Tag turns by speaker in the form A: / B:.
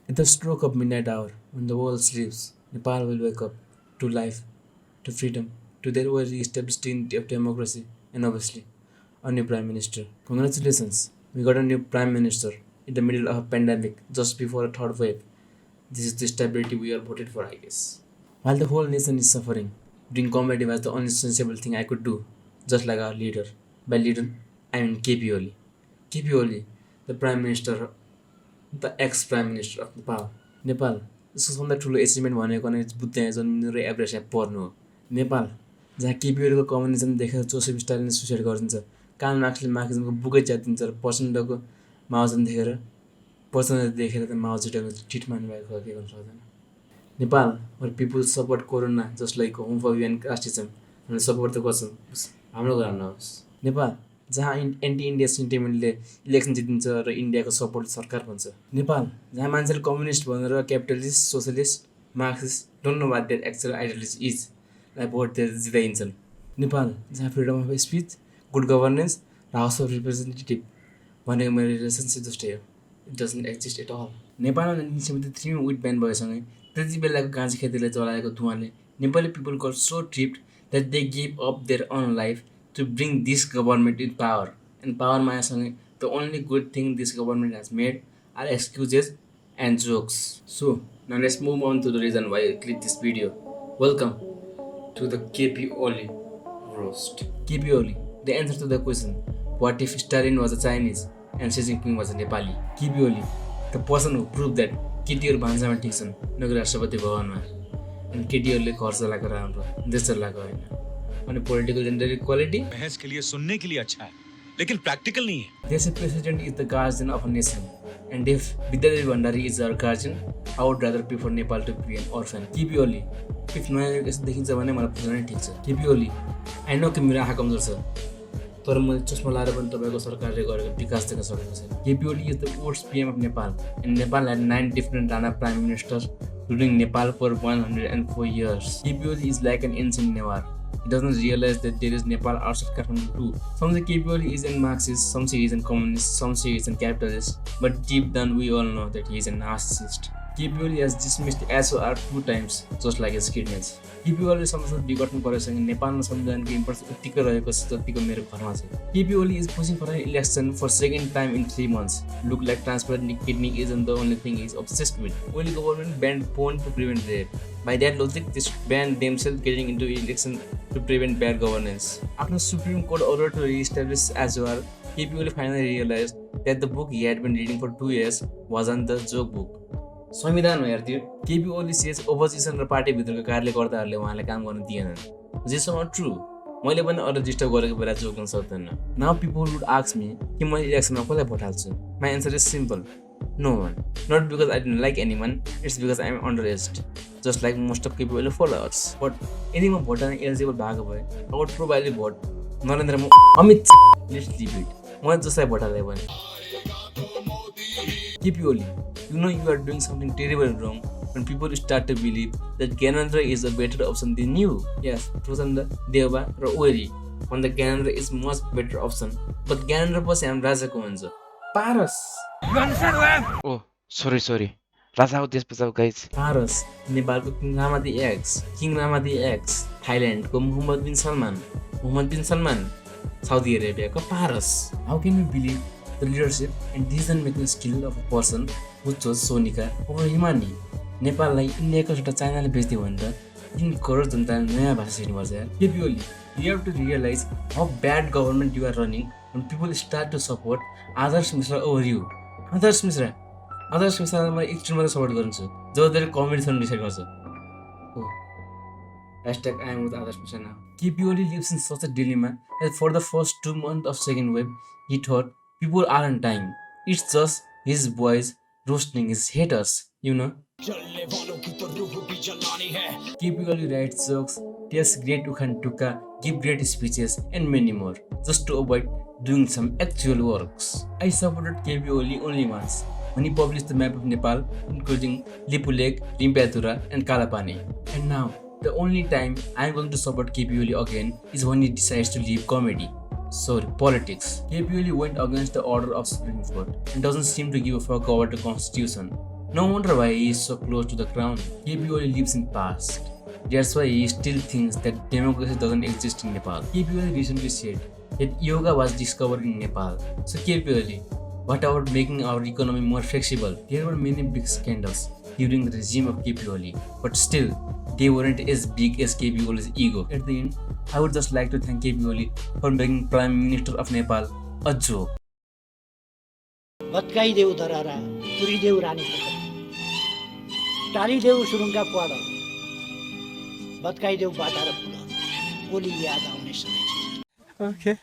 A: At the stroke of midnight hour, when the world sleeps, Nepal will wake up to life, to freedom, to their way re-established unity of democracy, and obviously, a new Prime Minister. Congratulations, we got a new Prime Minister in the middle of a pandemic, just before a third wave. This is the stability we all voted for, I guess. While the whole nation is suffering, doing comedy was the only sensible thing I could do, just like our leader. By leader, I mean KP Oli. KP Oli, the Prime Minister, the ex-Prime Minister of Nepal. Nepal यसको सबभन्दा ठुलो achievement भनेको नै बुद्धमा जन्मिनु र Everest पढ्नु हो। नेपाल जहाँ केपिओलीको कम्युनिजम देखेर जोसेफ स्टालिनले सुसाइड गरिदिन्छ, कार्ल मार्क्सले मार्क्सिजमको बुकै च्यातिदिन्छ र प्रचण्डको माओवादी देखेर त माओवादीको ठिट मान्नुभएको के गर्नु सक्दैन। Nepal where people support corona just like homophobia and casteism हामीले सपोर्ट त गर्छौँ, हाम्रो कुरा नहोस्। नेपाल जहाँ एन्टी इन्डिया सेन्टिमेन्टले इलेक्सन जितिन्छ र इन्डियाको सपोर्ट सरकार भन्छ। नेपाल जहाँ मान्छेले कम्युनिस्ट भनेर capitalist socialist Marxist don't know what their actual ideology is लाई भोट दिएर जिताइन्छन्। नेपाल जहाँ freedom of speech, good governance र हाउस अफ रिप्रेजेन्टेटिभ भनेको मेरो रिलेसनसिप जस्तै हो, it doesn't exist at all. नेपालमा 1973 विट ब्यान भएसँगै त्यति बेलाको गाँजी खेतीलाई जलाएको धुवाले नेपाली people got so tripped that they give up their own life to bring this government in power. And power mayaसँगै the only good thing this government has made are excuses and jokes. So now let's move on to the reason why I clicked this video. Welcome to the KP Oli Roast. KP Oli, the answer to the question, what if Stalin was a Chinese and Xi Jinping was a Nepali? KP Oli, the person who proved that केटीहरू भान्सामा ठिक छन् नगरी राष्ट्रपति भवनमा, अनि केटीहरूले घर चलाएको राम्रो देश चलाएको होइन। अनि पोलिटिकल जेन्डर इक्वालिटी
B: बहस के लिए सुनने के लिए अच्छा है लेकिन प्रैक्टिकल नहीं है।
A: They say president is the guardian of a nation, and if Vidyadhari Bhandari is our guardian, I would rather prefer Nepal to be an orphan. KP Oli, if नयाँ यस्तो देखिन्छ भने मलाई पुग्न नै ठिक छ। KP Oli, I know कि मेरो आँखा कमजोर छ, तर मैले चस्मा लाएर पनि तपाईँको सरकारले गरेको विकास देख्न सकेको छैन। KP Oli is the worst PM of Nepal, and Nepal had 9 different Rana prime ministers ruling Nepal for 104 years. KP Oli is like an ancient Newar. He doesn't realize that there is Nepal outside Kathmandu too. Some say KP Oli is a Marxist, some say he is a communist, some say he is a capitalist, but deep down we all know that he is a narcissist. KP Oli has dismissed SOR 2 times, just like his kidneys. KP Oli संसद विघटन गरेसँगै नेपालमा संविधानको importance उत्तिकै रहेको छ जतिको मेरो घरमा छ। KP Oli is pushing for an election for second time in 3 months. Look like transplant kidney isn't the only thing he's obsessed with. Only government banned porn to prevent rape. By that logic, they should ban themselves getting into election to prevent bad governance. After Supreme Court order to re-establish SOR, KP Oli finally realized that the book he had been reading for 2 years wasn't the joke book. संविधान हो यार त्यो। KP Oli says ओपोजिसन र पार्टीभित्रको कार्यकर्ताहरूले उहाँलाई काम गर्न दिएनन्। जेसम्म ट्रु, मैले पनि अरू डिस्टर्ब गरेको बेला जोक्न सक्दैन। Now people would ask me कि मैले इलेक्सनमा कसलाई भोट हाल्छु। My answer is simple, no one. Not because I don't like anyone, it's because I am under aged, just like most of KP Oli followers. But यदि म vote हाल्न eligible भएको भए I would probably vote Narendra Amit let's leave it. म जसलाई vote हाल्दै भने KP Oli, you know you are doing something terribly wrong when people start to believe that Gyanendra is a better option than you. Yes, Prachanda, Deva, र Ori, when the Gyanendra is much better option. But Gyanendra पछि हाम्रो राजाको हुन्छ Paras.
C: Oh, sorry. राजा हो देश बचाऊ guys.
A: Paras नेपालको king Rama the X, थाइल्यान्डको मोहम्मद बिन सलमान, साउदी अरेबियाको Paras. How can you believe the leadership and decision-making skill of a person who chose Sonika over Himani? नेपाललाई इन्डियाको एउटा चाइनाले बेच्दियो भने त 3 करोड जनताले नयाँ भाषा सिक्नुपर्छ यार। KP Oli, you have to realize how bad government you are running when people start to support Adarsh Mishra over you. आदर्श मिश्रालाई म एकचोटि मात्रै सपोर्ट गर्छु जब त्यसले कम्पिटिसन डिसाइड गर्छ। #I am with Adarsh Mishra now. KP Oli lives in such a dilemma that for the first 2 months of second wave, he thought people aren't dying. It's just his boys roasting his haters, you know. KP Oli writes jokes, tells great Ukhan Tuka, give great speeches, and many more, just to avoid doing some actual works. I supported KP Oli only once, when he published the map of Nepal, including Lipu Lake, Rimpiatura, and Kalapani. And now, the only time I am going to support KP Oli again is when he decides to leave comedy. Sorry, politics. KP Oli went against the order of Supreme Court and doesn't seem to give a fuck about the constitution. No wonder why he is so close to the crown. KP Oli lives in past. That's why he still thinks that democracy doesn't exist in Nepal. KP Oli recently said that yoga was discovered in Nepal. So KP Oli, what about making our economy more flexible? There were many big scandals during the regime of KP Oli, but still, they weren't as big as KP Oli's ego. At the end, I would just like to thank KP Oli for making Prime Minister of Nepal a joke.
D: भत्काइदेऊ धरारा पुरिदेऊ रानी पोखरी टालिदेऊ सुरुङ्गा पाड भत्काइदेऊ बाटा र पुल ओली याद आउने सबै चिज
E: Okay.